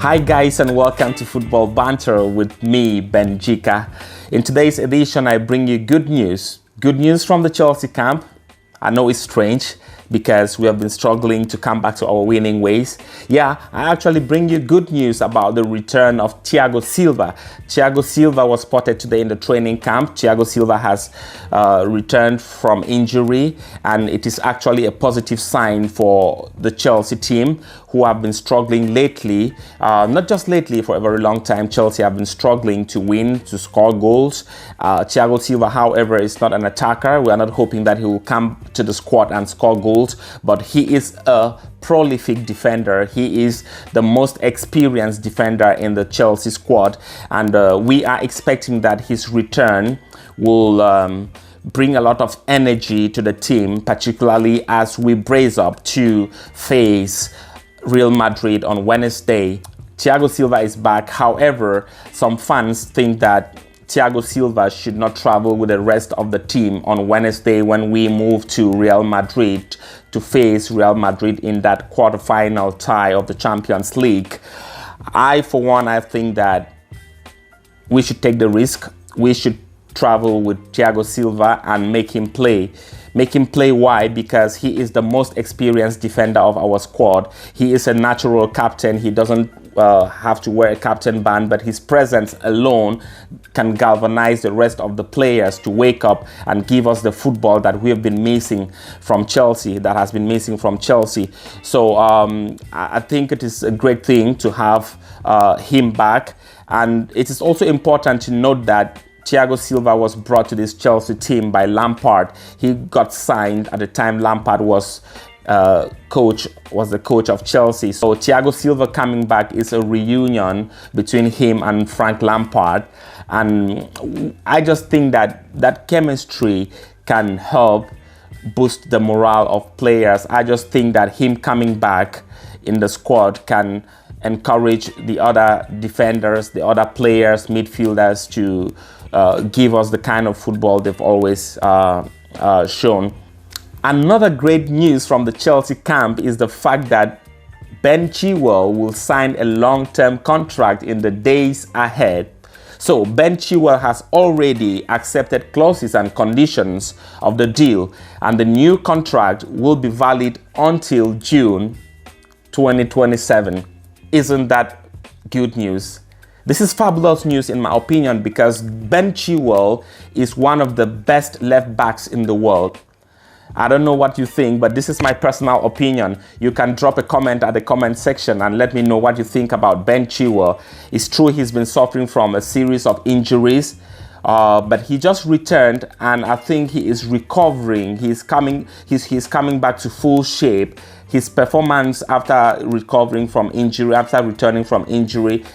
Hi guys, and welcome to Football Banter with me, Ben Jika. In today's edition, I bring you good news. Good news from the Chelsea camp. I know it's strange because we have been struggling to come back to our winning ways. Yeah, I actually bring you good news about the return of Thiago Silva. Thiago Silva was spotted today in the training camp. Thiago Silva has returned from injury, and it is actually a positive sign for the Chelsea team, who have been struggling lately. Not just lately, for a very long time, Chelsea have been struggling to win, to score goals. Thiago Silva, however, is not an attacker. We are not hoping that he will come to the squad and score goals, but he is a prolific defender. He is the most experienced defender in the Chelsea squad, and we are expecting that his return will bring a lot of energy to the team, particularly as we brace up to face Real Madrid on Wednesday. Thiago Silva is back. However, some fans think that Thiago Silva should not travel with the rest of the team on Wednesday when we move to Real Madrid to face Real Madrid in that quarterfinal tie of the Champions League. For one, I think that we should take the risk. We should travel with Thiago Silva and make him play. Make him play. Why? Because he is the most experienced defender of our squad. He is a natural captain. He doesn't have to wear a captain band, but his presence alone can galvanize the rest of the players to wake up and give us the football that we have been missing from Chelsea, that has been missing from Chelsea. So I think it is a great thing to have him back. And it is also important to note that Thiago Silva was brought to this Chelsea team by Lampard. He got signed at the time Lampard was the coach of Chelsea. So Thiago Silva coming back is a reunion between him and Frank Lampard. And I just think that that chemistry can help boost the morale of players. I just think that him coming back in the squad can encourage the other defenders, the other players, midfielders to give us the kind of football they've always shown. Another great news from the Chelsea camp is the fact that Ben Chilwell will sign a long-term contract in the days ahead. So Ben Chilwell has already accepted clauses and conditions of the deal, and the new contract will be valid until June 2027. Isn't that good news? This is fabulous news in my opinion, because Ben Chilwell is one of the best left backs in the world. I don't know what you think, but this is my personal opinion. You can drop a comment at the comment section and let me know what you think about Ben Chilwell. It's true he's been suffering from a series of injuries, but he just returned, and I think he is recovering. He's coming back to full shape. His performance after recovering from injury, after returning from injury,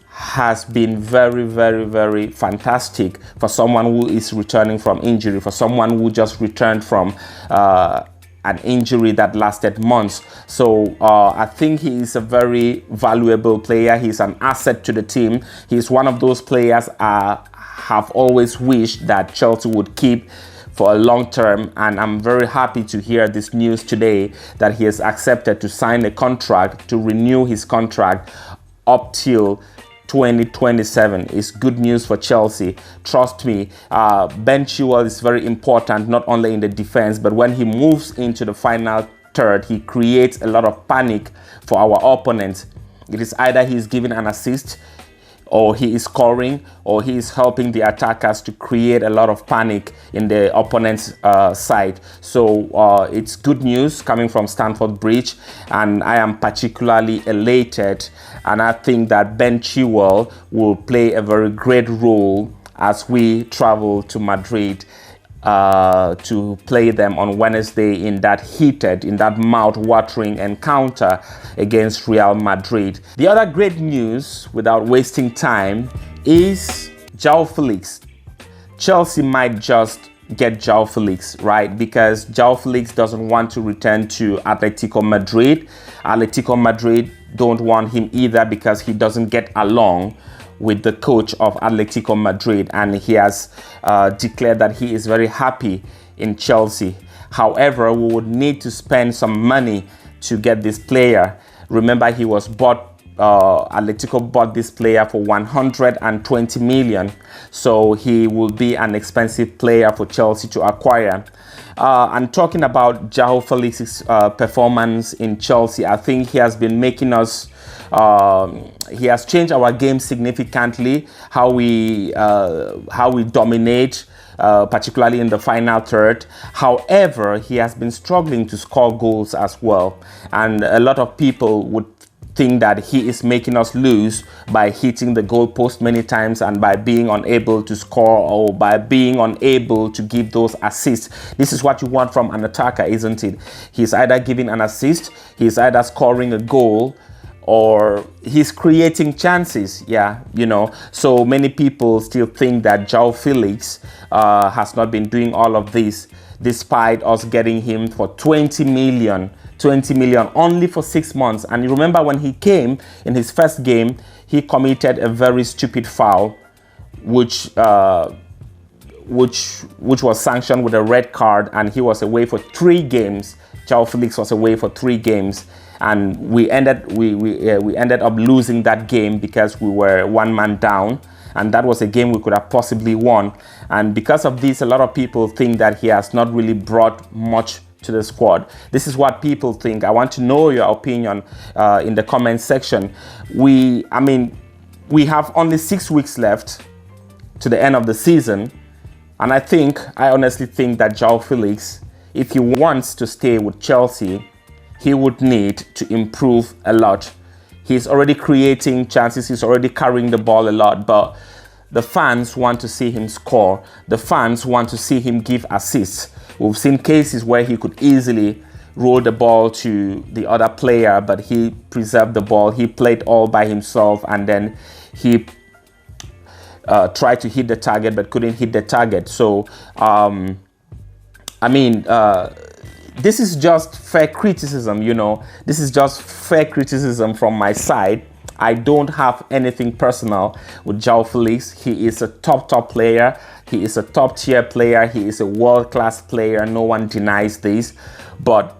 has been very, very, very fantastic for someone who is returning from injury, for someone who just returned from an injury that lasted months. So I think he is a very valuable player. He's an asset to the team. He's one of those players I have always wished that Chelsea would keep for a long term, and I'm very happy to hear this news today that he has accepted to sign a contract, to renew his contract up till 2027. Is good news for Chelsea. Trust me, Ben Chilwell is very important, not only in the defense, but when he moves into the final third, he creates a lot of panic for our opponents. It is either he's giving an assist, or he is scoring, or he is helping the attackers to create a lot of panic in the opponent's side. So it's good news coming from Stamford Bridge, and I am particularly elated, and I think that Ben Chilwell will play a very great role as we travel to Madrid to play them on Wednesday in that mouth-watering encounter against Real Madrid. The other great news, without wasting time, is Jao Felix. Chelsea might just get Jao Felix, right? Because Jao Felix doesn't want to return to Atletico Madrid. Atletico Madrid don't want him either, because he doesn't get along with the coach of Atletico Madrid, and he has declared that he is very happy in Chelsea. However, we would need to spend some money to get this player. Remember, he was bought Atletico bought this player for 120 million, so he will be an expensive player for Chelsea to acquire. And talking about Jao Felix's performance in Chelsea, I think he has been making us, he has changed our game significantly, how we dominate, particularly in the final third. However, he has been struggling to score goals as well, and a lot of people would think that he is making us lose by hitting the goalpost many times and by being unable to score, or by being unable to give those assists. This is what you want from an attacker, isn't it? He's either giving an assist, he's either scoring a goal, or he's creating chances. Yeah, you know, so many people still think that Jao Felix has not been doing all of this, despite us getting him for 20 million only for 6 months. And you remember when he came in his first game, he committed a very stupid foul, which was sanctioned with a red card, and he was away for 3 games. Jao Felix was away for 3 games, and we ended up losing that game because we were 1 man down, and that was a game we could have possibly won. And because of this, a lot of people think that he has not really brought much to the squad. This is what people think. I want to know your opinion in the comment section. We have only 6 weeks left to the end of the season, and I honestly think that Jao Felix, if he wants to stay with Chelsea, he would need to improve a lot. He's already creating chances, he's already carrying the ball a lot, but the fans want to see him score. The fans want to see him give assists. We've seen cases where he could easily roll the ball to the other player, but he preserved the ball. He played all by himself, and then he tried to hit the target but couldn't hit the target. So this is just fair criticism, you know. This is just fair criticism from my side. I don't have anything personal with Jao Felix. He is a top player. He is a top tier player. He is a world-class player. No one denies this. But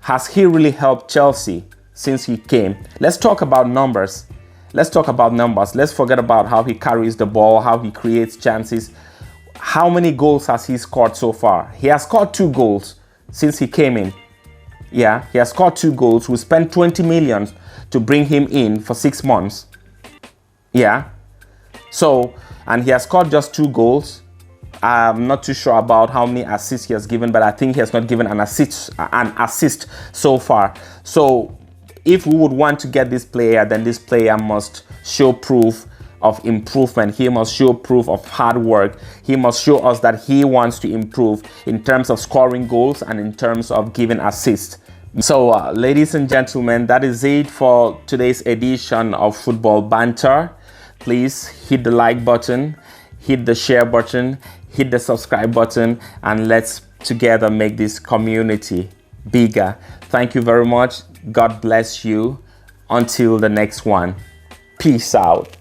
has he really helped Chelsea since he came? Let's talk about numbers. Let's talk about numbers. Let's forget about how he carries the ball, how he creates chances. How many goals has he scored so far? He has scored 2 goals since he came in. Yeah, he has scored 2 goals. We spent 20 million to bring him in for 6 months. Yeah. So, and he has scored just 2 goals. I'm not too sure about how many assists he has given, but I think he has not given an assist so far. So, if we would want to get this player, then this player must show proof of improvement. He must show proof of hard work. He must show us that he wants to improve in terms of scoring goals and in terms of giving assists. So, ladies and gentlemen, that is it for today's edition of Football Banter. Please hit the like button, hit the share button, hit the subscribe button, and let's together make this community bigger. Thank you very much. God bless you. Until the next one. Peace out.